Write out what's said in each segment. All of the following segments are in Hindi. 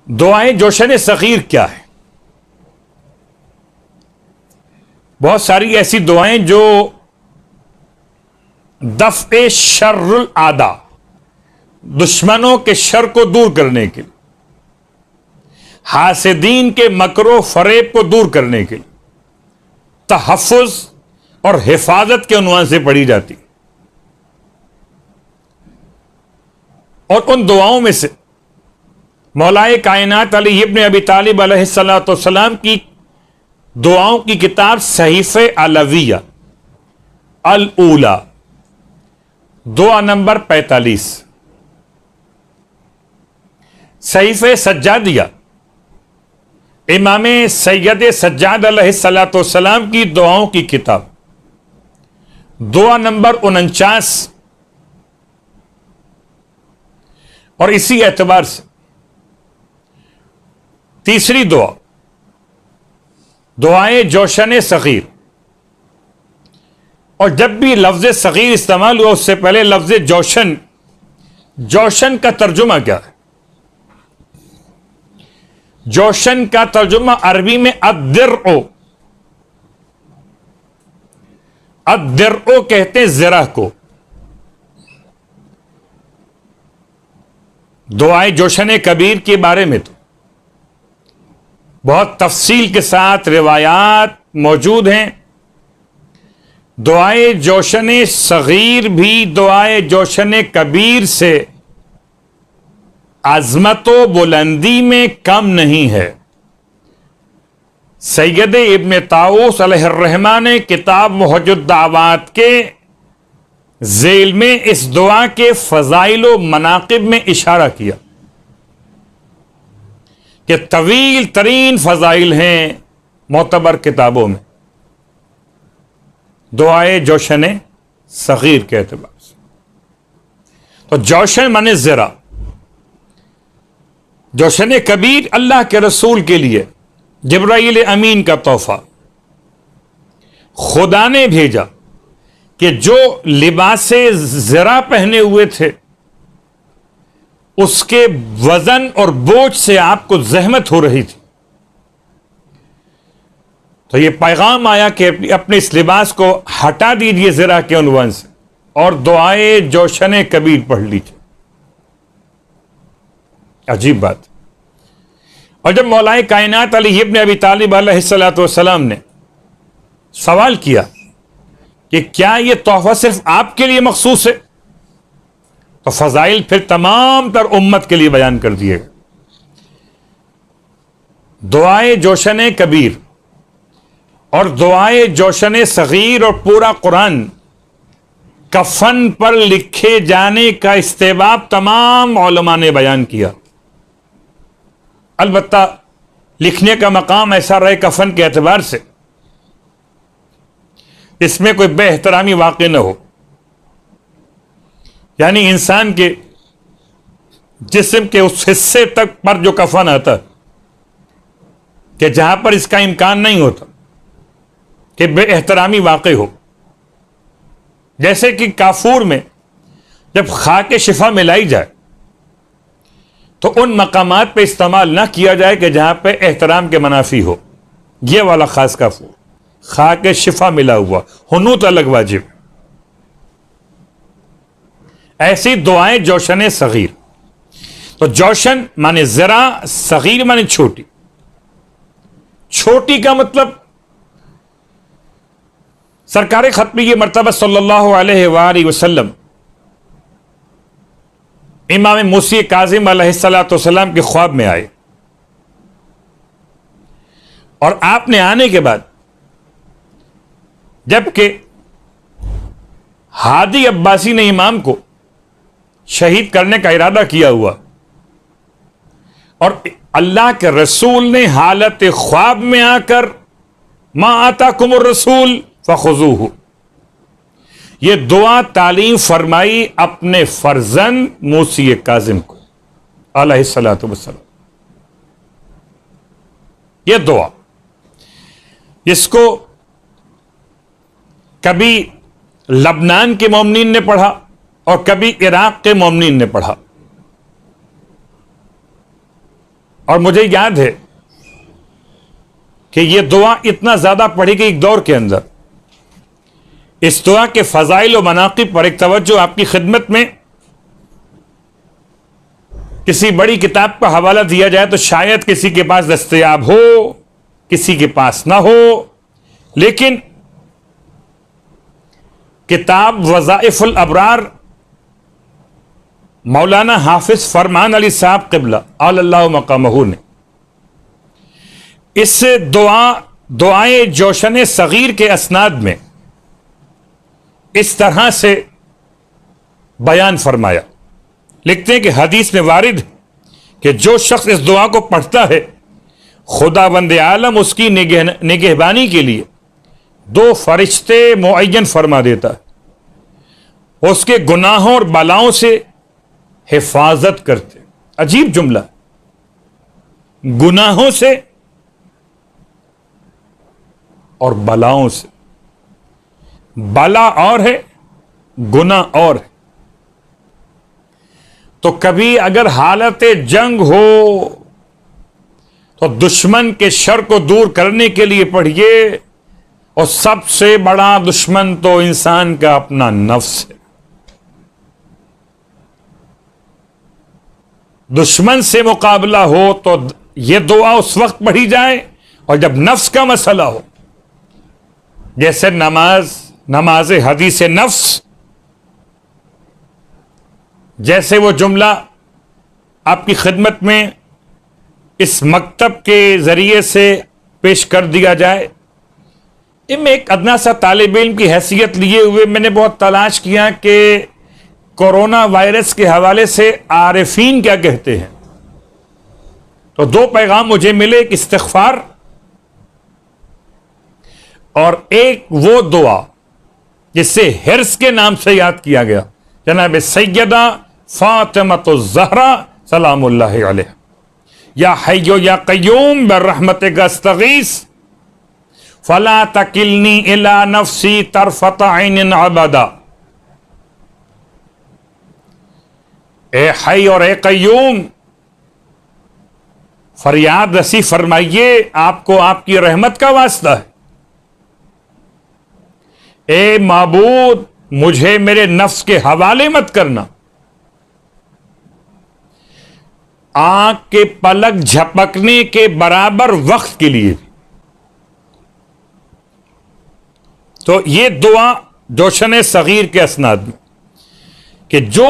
दुआएं जोशन सगीर क्या है? बहुत सारी ऐसी दुआएं जो दफ़े शर्रुल आदा, दुश्मनों के शर को दूर करने के लिए, हासिदीन के मकरो फरेब को दूर करने के लिए तहफ़्फ़ुज़ और हिफाजत के उन्वान से पढ़ी जाती। और उन दुआओं में से मौलाए कायनात अली इब्न अबी तालिब अलैहिस्सलाम की दुआओं की किताब सहीफ़े अलविया अल ऊला, दुआ नंबर 45, सहीफ़े सज्जादिया इमाम सैयद सज्जाद अलैहिस्सलाम की दुआओं की किताब, दुआ नंबर 49। और इसी एतबार से तीसरी दुआ, दुआए जोशन सगीर। और जब भी लफ्ज सगीर इस्तेमाल हुआ उससे पहले लफ्ज जोशन, जोशन का तर्जुमा क्या है? जोशन का तर्जुमा अरबी में अद्दिर्ओ, अद्दिर्ओ कहते हैं ज़रा को। दुआए जोशन कबीर के बारे में तो बहुत तफसील के साथ रिवायात मौजूद हैं। दुआए जोशन सगीर भी दुआए जोशन कबीर से अज़मत व बुलंदी में कम नहीं है। सैयद इब्न ताऊस अलैहिर्रहमा ने किताब मुहज्जुद्दावात के ज़ेल में इस दुआ के फ़ज़ाइल व मनाक़िब में इशारा किया कि तवील तरीन फ़ज़ाइल हैं मोतबर किताबों में दुआए जोशन सगीर के एतबार से। तो जोशन माने ज़रा, जोशन कबीर अल्लाह के रसूल के लिए जिब्राईल अमीन का तोहफा। खुदा ने भेजा कि जो लिबासे ज़रा पहने हुए थे उसके वजन और बोझ से आपको जहमत हो रही थी, तो यह पैगाम आया कि अपने इस लिबास को हटा दीजिए ज़रा के उन्वान से और दुआए जोशन कबीर पढ़ लीजिए। अजीब बात। और जब मौलाए कायनात अली इब्न अबी तालिब अलैहिस्सलाम ने सवाल किया कि क्या यह तोहफा सिर्फ आपके लिए मखसूस है, तो फजाइल फिर तमाम तर उम्मत के लिए बयान कर दिए। दुआए जोशन कबीर और दुआए जोशन सगीर और पूरा कुरान कफन पर लिखे जाने का इस्तेबाब तमाम उलमा ने बयान किया। अलबत्ता लिखने का मकाम ऐसा रहे कफन के एतबार से इसमें कोई बेहतरामी वाक़ई न हो, यानी इंसान के जिस्म के उस हिस्से तक पर जो कफन आता कि जहां पर इसका इम्कान नहीं होता कि बेहतरामी वाक़ई हो। जैसे कि काफूर में जब खाक शिफा मिलाई जाए तो उन मकामात पे इस्तेमाल ना किया जाए कि जहां पे एहतराम के मनाफी हो। यह वाला खास काफूर खाक शिफा मिला हुआ, हुनूत अलग वाजिब। ऐसी दुआएं जोशन सगीर। तो जोशन माने जरा, सगीर माने छोटी। छोटी का मतलब सरकार खत्मी मर्तबा सल्लल्लाहु अलैहि वसल्लम इमाम मूसी काजिम अलैहिस्सलाम के ख्वाब में आए और आपने आने के बाद जबकि हादी अब्बासी ने इमाम को शहीद करने का इरादा किया हुआ और अल्लाह के रसूल ने हालत ख्वाब में आकर मा आताकुमुर रसूल फखुजूहु, यह दुआ तालीम फरमाई अपने फर्जंद मूसी काजिम को अलैहिस्सलातु वस्सलाम। यह दुआ इसको कभी लबनान के मोमिनीन ने पढ़ा और कभी इराक के मोमिनीन ने पढ़ा। और मुझे याद है कि यह दुआ इतना ज्यादा पढ़ी गई एक दौर के अंदर। इस दुआ के फजाइल और मनाकिब पर एक तवज्जो आपकी खिदमत में किसी बड़ी किताब का हवाला दिया जाए तो शायद किसी के पास दस्तयाब हो, किसी के पास ना हो, लेकिन किताब वज़ाइफुल अबरार मौलाना हाफिज फरमान अली साहब क़िबला अल्लाहु मक़ामहू ने इस दुआए जोशन सगीर के असनाद में इस तरह से बयान फरमाया। लिखते हैं कि हदीस में वारिद कि जो शख्स इस दुआ को पढ़ता है खुदावंद आलम उसकी निगहबानी के लिए 2 फरिश्ते मुअय्यन फरमा देता है, उसके गुनाहों और बलाओं से हिफाजत करते। अजीब जुमला, गुनाहों से और बलाओं से। बला और है, गुनाह और है। तो कभी अगर हालत जंग हो तो दुश्मन के शर को दूर करने के लिए पढ़िए, और सबसे बड़ा दुश्मन तो इंसान का अपना नफ्स है। दुश्मन से मुकाबला हो तो यह दुआ उस वक्त पढ़ी जाए और जब नफ्स का मसला हो, जैसे नमाज हदीस नफ्स, जैसे वो जुमला आपकी खिदमत में इस मकतब के जरिए से पेश कर दिया जाए। मैं एक अदना सा तालिब इल्म की हैसियत लिए हुए मैंने बहुत तलाश किया कि कोरोना वायरस के हवाले से आरिफीन क्या कहते हैं। तो 2 पैगाम मुझे मिले, एक इस्तिग़फ़ार और एक वो दुआ जिसे हिर्स के नाम से याद किया गया, जनाब सैयदा फातिमतुज़ ज़हरा सलामुल्लाहि अलैहा, या हय्यो या क़य्यूम बिर्रहमतिका अस्तगीस फला तकिलनी इला नफ्सी तरफत ऐनिन अबदा। ए हय और ए क़य्यूम, फरियाद रसी फरमाइए, आपको आपकी रहमत का वास्ता है। ए माबूद, मुझे मेरे नफ्स के हवाले मत करना, आंख के पलक झपकने के बराबर वक्त के लिए। तो ये दुआ जोशन सगीर के असनाद में कि जो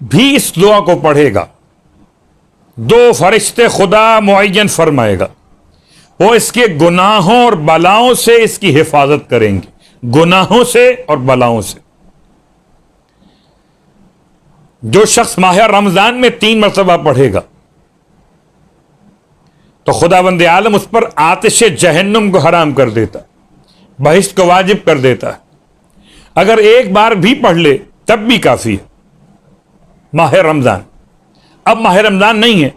भी इस दुआ को पढ़ेगा 2 फरिश्ते खुदा मुअय्यन फरमाएगा, वो इसके गुनाहों और बलाओं से इसकी हिफाजत करेंगे, गुनाहों से और बलाओं से। जो शख्स माह रमजान में 3 मरतबा पढ़ेगा तो खुदावंद आलम उस पर आतिश जहन्नुम को हराम कर देता, बहिश्त को वाजिब कर देता है। अगर एक बार भी पढ़ ले तब भी काफी है। माह रमजान, अब माह रमजान नहीं है,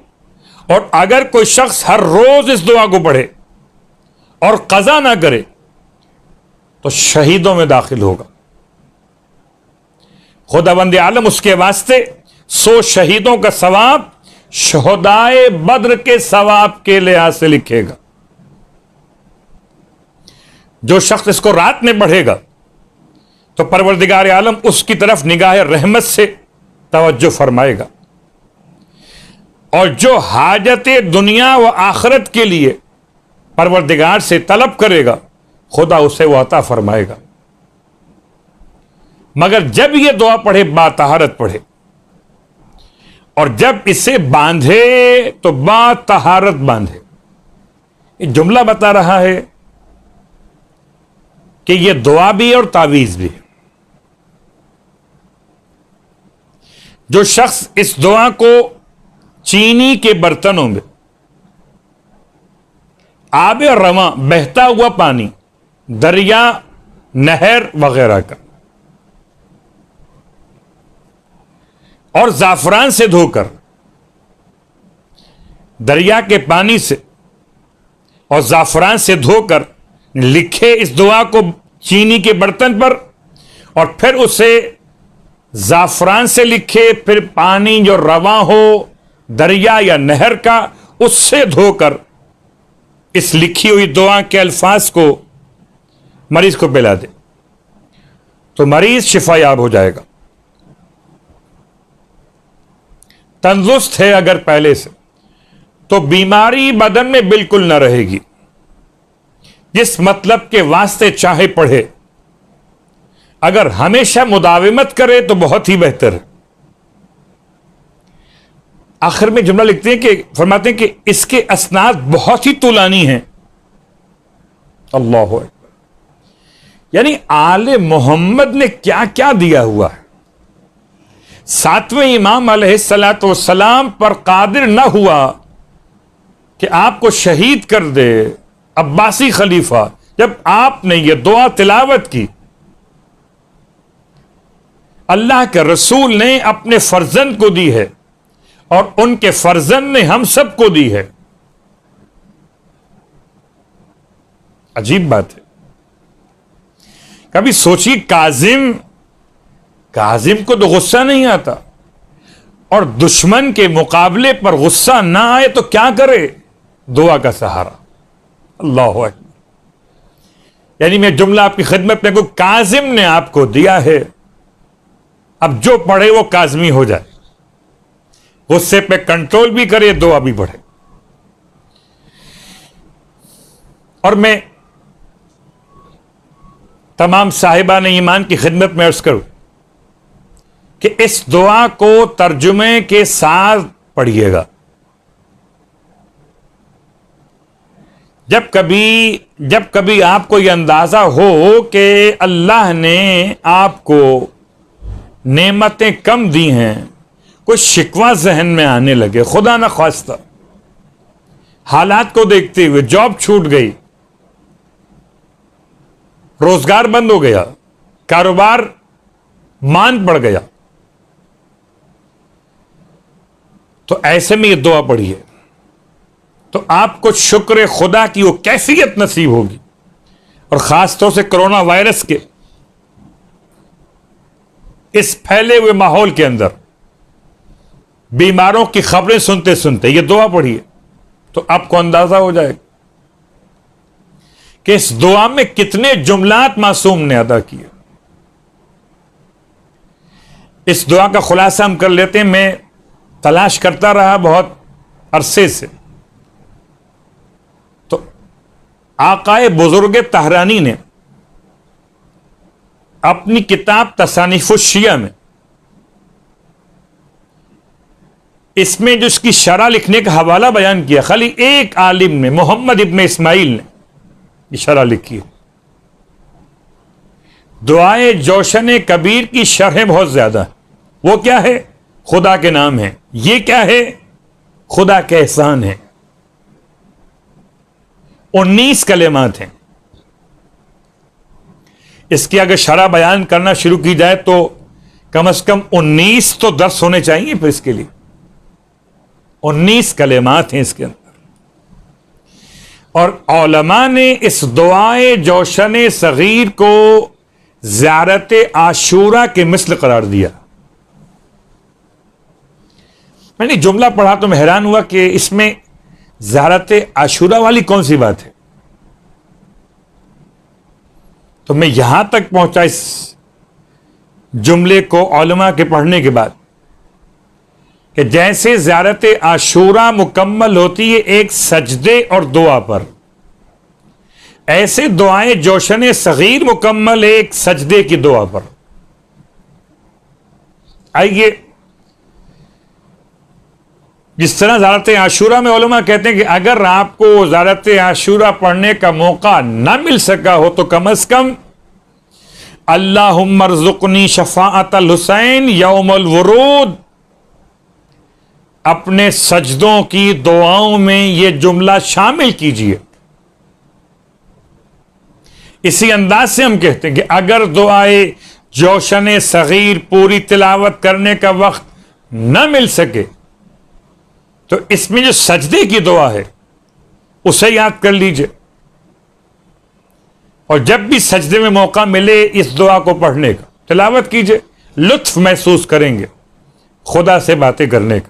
और अगर कोई शख्स हर रोज इस दुआ को पढ़े और कज़ा ना करे तो शहीदों में दाखिल होगा। खुदावंद आलम उसके वास्ते 100 शहीदों का सवाब शहदाए बद्र के सवाब के लिहाज से लिखेगा। जो शख्स इसको रात में पढ़ेगा तो परवरदिगार आलम उसकी तरफ निगाह रहमत से तवज्जो फरमाएगा, और जो हाजत दुनिया व आखिरत के लिए परवरदिगार से तलब करेगा खुदा उसे वो अता फरमाएगा। मगर जब ये दुआ पढ़े बातहारत पढ़े, और जब इसे बांधे तो बातहारत बांधे। ये जुमला बता रहा है कि ये दुआ भी और तावीज भी। जो शख्स इस दुआ को चीनी के बर्तनों में आब रवा, बहता हुआ पानी, दरिया, नहर वगैरह का, और जाफरान से धोकर, दरिया के पानी से और जाफरान से धोकर लिखे इस दुआ को चीनी के बर्तन पर, और फिर उसे जाफरान से लिखे, फिर पानी जो रवा हो दरिया या नहर का, उससे धोकर इस लिखी हुई दुआ के अल्फाज को मरीज को पिला दे तो मरीज शिफायाब हो जाएगा। तंदुरुस्त है अगर पहले से तो बीमारी बदन में बिल्कुल न रहेगी। जिस मतलब के वास्ते चाहे पढ़े, अगर हमेशा मुदाविमत करे तो बहुत ही बेहतर है। आखिर में जुमला लिखते हैं कि फरमाते हैं कि इसके असनाद बहुत ही तुलानी हैं। अल्लाह हू अकबर। यानी आले मोहम्मद ने क्या क्या दिया हुआ है। सातवें इमाम अलैहिस्सलातु वस्सलाम पर कादिर न हुआ कि आपको शहीद कर दे अब्बासी खलीफा, जब आपने ये दुआ तिलावत की। अल्लाह के रसूल ने अपने फर्जंद को दी है और उनके फर्जंद ने हम सबको दी है। अजीब बात है। कभी सोचिए, काजिम को तो गुस्सा नहीं आता और दुश्मन के मुकाबले पर गुस्सा ना आए तो क्या करे? दुआ का सहारा। अल्लाह हू अकबर। यानी मैं जुमला आपकी खिदमत में, को काजिम ने आपको दिया है, अब जो पढ़े वो काजमी हो जाए, गुस्से पे कंट्रोल भी करे, दुआ भी पढ़े। और मैं तमाम साहिबान ईमान की खिदमत में अर्ज करूं कि इस दुआ को तर्जुमे के साथ पढ़िएगा। जब कभी आपको यह अंदाजा हो कि अल्लाह ने आपको नेमतें कम दी हैं, कुछ शिकवा जहन में आने लगे, खुदा न खास्ता हालात को देखते हुए जॉब छूट गई, रोजगार बंद हो गया, कारोबार मान पड़ गया, तो ऐसे में ये दुआ पढ़िए तो आपको शुक्र खुदा की वो कैफियत नसीब होगी। और खासतौर से कोरोना वायरस के इस फैले हुए माहौल के अंदर बीमारों की खबरें सुनते सुनते ये दुआ पढ़िए तो आपको अंदाजा हो जाएगा कि इस दुआ में कितने जुमलात मासूम ने अदा किए। इस दुआ का खुलासा हम कर लेते हैं। मैं तलाश करता रहा बहुत अरसे से, तो आकाए बुजुर्ग तहरानी ने अपनी किताब तसानिफुश शिया में इसमें जो इसकी शरह लिखने का हवाला बयान किया, खाली एक आलिम ने, मोहम्मद इब्न इस्माइल ने ये शरह लिखी है। दुआए जोशन कबीर की शरह बहुत ज्यादा है। वो क्या है? खुदा के नाम है। ये क्या है? खुदा के एहसान है। 19 कलेमात हैं। इसकी अगर शरह बयान करना शुरू की जाए तो कम से कम 19 तो दर्स होने चाहिए। फिर इसके लिए 19 कलेमात हैं इसके अंदर। और औलमा ने इस दुआए जोशन सगीर को ज़ियारत आशूरा के मिसल करार दिया। मैंने जुमला पढ़ा तो मैं हैरान हुआ कि इसमें ज़ियारत आशूरा वाली कौन सी बात है। तो मैं यहां तक पहुंचा इस जुमले को औलमा के पढ़ने के बाद कि जैसे ज़ियारत आशूरा मुकम्मल होती है एक सजदे और दुआ पर, ऐसे दुआएं जोशन सगीर मुकम्मल एक सजदे की दुआ पर। आइए, जिस तरह ज़ियारत आशूरा में उलमा कहते हैं कि अगर आपको ज़ियारत आशूरा पढ़ने का मौका ना मिल सका हो तो कम अज कम अल्लाहुम्मा अर्ज़ुक़नी शफ़ाअतल हुसैन यौमल वुरूद, अपने सजदों की दुआओं में यह जुमला शामिल कीजिए। इसी अंदाज से हम कहते हैं कि अगर दुआए जोशन सगीर पूरी तिलावत करने का वक्त न मिल सके तो इसमें जो सजदे की दुआ है उसे याद कर लीजिए, और जब भी सजदे में मौका मिले इस दुआ को पढ़ने का तिलावत कीजिए। लुत्फ महसूस करेंगे खुदा से बातें करने का।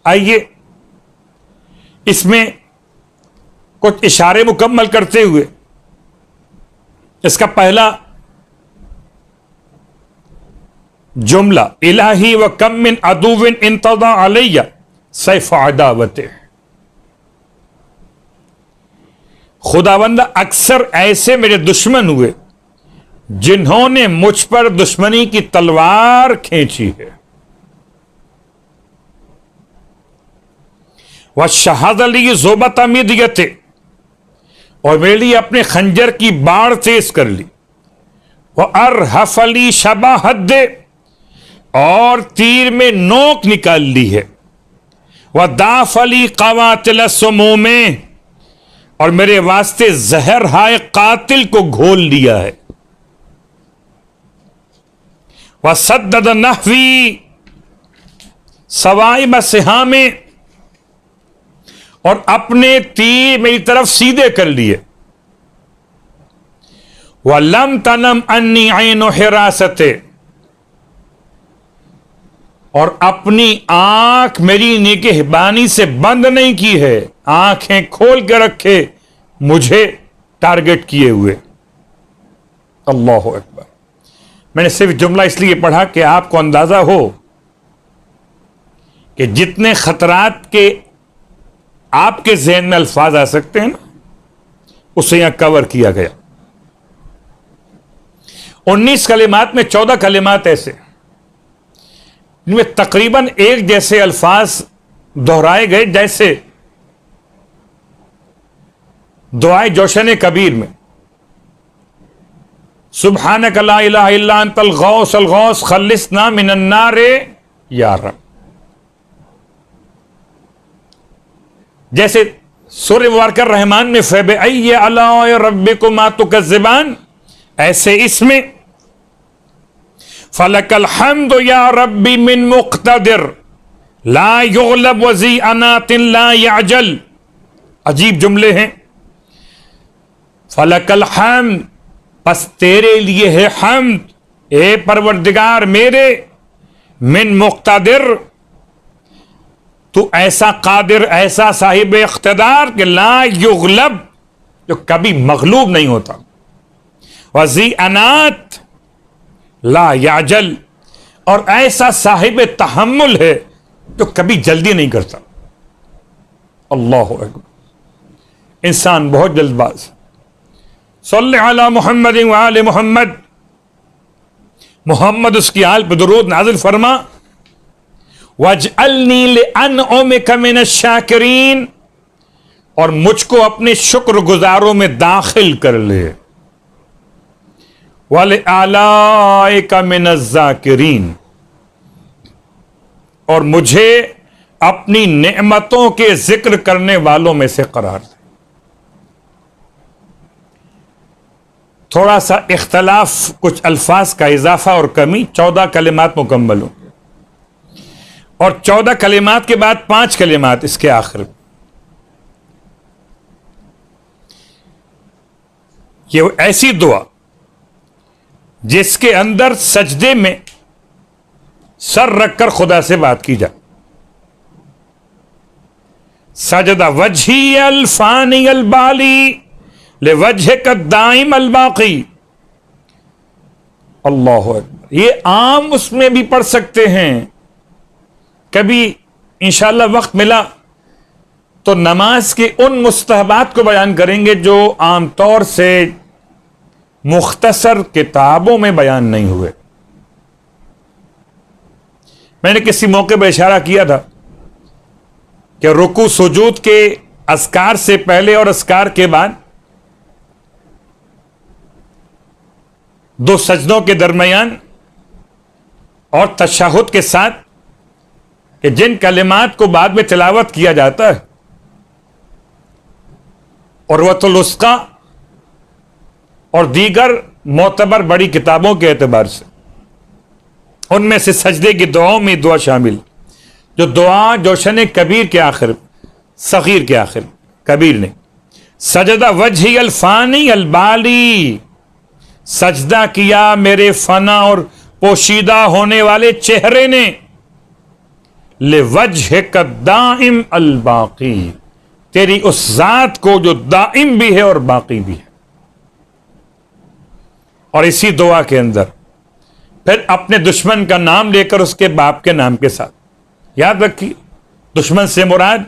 आइए इसमें कुछ इशारे मुकम्मल करते हुए इसका पहला जुमला, इलाही व कम मिन अदुविन इंतज़ा अलैया सैफ अदावते, खुदावंदा अक्सर ऐसे मेरे दुश्मन हुए जिन्होंने मुझ पर दुश्मनी की तलवार खींची है। वह शहाद अली ज़ुबत मिदियते, और मेरे लिए अपने खंजर की बाढ़ तेज कर ली। वह अरहफ अली शबाहद, और तीर में नोक निकाल ली है। वह दाफ अली क़वातिल सुमूमे, और मेरे वास्ते जहर हाय कातिल को घोल लिया है। वह सद्दद नहवी सवाइब सिहामे, और अपने तीर मेरी तरफ सीधे कर लिए। वह लम तनम अन्नी ऐन हिरासते, और अपनी आंख मेरी निगहबानी से बंद नहीं की है, आंखें खोल के रखे मुझे टारगेट किए हुए। अल्लाह अकबर। मैंने सिर्फ जुमला इसलिए पढ़ा कि आपको अंदाजा हो कि जितने खतरात के आपके जहन में अल्फाज आ सकते हैं ना, उसे यहां कवर किया गया। 19 कलिमात में 14 कलिमात ऐसे इनमें तकरीबन एक जैसे अल्फाज दोहराए गए, जैसे दुआए जोशन कबीर में सुब्हानक ला इलाहा इल्ला अंतल गौस अल गौस खल्लिसना मिनन नार या रब, जैसे सूरह मुबारक रहमान में फबअय्यि आलाइ रब्बिकुमा तुकज़्ज़िबान, ऐसे इसमें फलकल हम्दु या रब्बी मिन मुक़्तदिर ला युग़लब वज़ी अनातिन ला याजल। अजीब जुमले हैं। फलकल हम्द, बस तेरे लिए है हम्द ए परवरदिगार मेरे, मिन मुक़्तदिर, तू ऐसा कादिर, ऐसा साहिब इख्तिदार कि ला युग़लब, जो कभी मग़लूब नहीं होता, वज़ी अनात ला याजल, और ऐसा साहिब तहम्मुल है जो कभी जल्दी नहीं करता। अल्लाह अकबर। इंसान बहुत जल्दबाज। सल्ले अला मुहम्मद व आले मुहम्मद, मोहम्मद उसकी आल पर दुरूद नाज़िल फरमा। वजअलनी लिअनउमिक मिनश्शाकिरीन, और मुझको अपने शुक्रगुजारों में दाखिल कर ले। वलिअलाइका मिनज़्ज़ाकिरीन, और मुझे अपनी नेमतों के जिक्र करने वालों में से करार दे। थोड़ा सा इख्तलाफ, कुछ अल्फाज का इजाफा और कमी, 14 कलिमात मुकम्मल होंगे, और 14 कलिमात के बाद 5 कलिमात इसके आखिर। ये ऐसी दुआ जिसके अंदर सजदे में सर रखकर खुदा से बात की जाए। सजदा वजही अल फानी अल बाली ले वजह का दाइम अल बाकी। अल्लाह अकबर। ये आम उसमें भी पढ़ सकते हैं। कभी इंशाअल्लाह वक्त मिला तो नमाज के उन मुस्तहबात को बयान करेंगे जो आमतौर से मुख्तसर किताबों में बयान नहीं हुए। मैंने किसी मौके पर इशारा किया था कि रुकू सुजूद के अस्कार से पहले और अस्कार के बाद 2 सजदों के दरमियान और तशहुद के साथ कि जिन कलिमात को बाद में तिलावत किया जाता है, उर्वतुल वुस्का और दीगर मोतबर बड़ी किताबों के एतबार से, उनमें से सजदे की दुआओं में दुआ शामिल, जो दुआ जोशन कबीर के आखिर, सगीर के आखिर, कबीर ने सजदा वजही अल फानी अल बाली, सजदा किया मेरे फना और पोशीदा होने वाले चेहरे ने, ले वजह का दाइम अल बाकी, तेरी उस जात को जो दाइम भी है और बाकी भी है। और इसी दुआ के अंदर फिर अपने दुश्मन का नाम लेकर उसके बाप के नाम के साथ, याद रखिए, दुश्मन से मुराद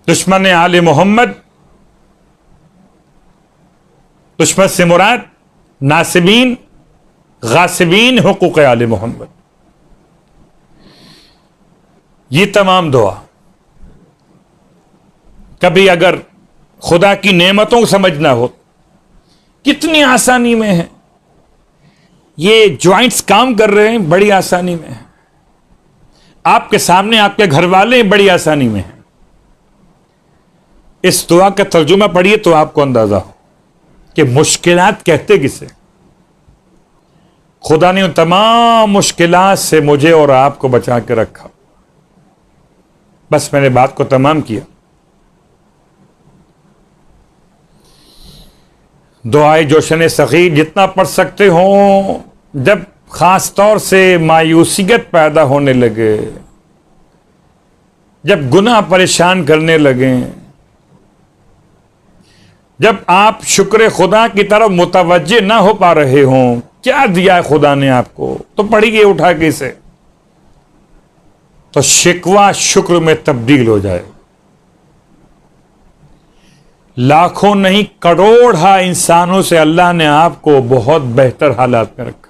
दुश्मन आले मोहम्मद, दुश्मन से मुराद नासिबीन गासिबीन हुकूक आले मोहम्मद। ये तमाम दुआ कभी अगर खुदा की नेमतों को समझना हो, कितनी आसानी में है, ये ज्वाइंट्स काम कर रहे हैं, बड़ी आसानी में है, आपके सामने आपके घर वाले बड़ी आसानी में हैं। इस दुआ का तर्जुमा पढ़िए तो आपको अंदाजा हो कि मुश्किलात कहते किसे। खुदा ने उन तमाम मुश्किलात से मुझे और आपको बचा के रखा। बस मैंने बात को तमाम किया। दुआए जोशन सगीर जितना पढ़ सकते हो। जब खास तौर से मायूसियत पैदा होने लगे, जब गुनाह परेशान करने लगे, जब आप शुक्र खुदा की तरफ मुतवज्जे ना हो पा रहे हों, क्या दिया है खुदा ने आपको, तो पढ़िए उठा के इसे, तो शिकवा शुक्र में तब्दील हो जाए। लाखों नहीं करोड़ इंसानों से अल्लाह ने आपको बहुत बेहतर हालात में रखा।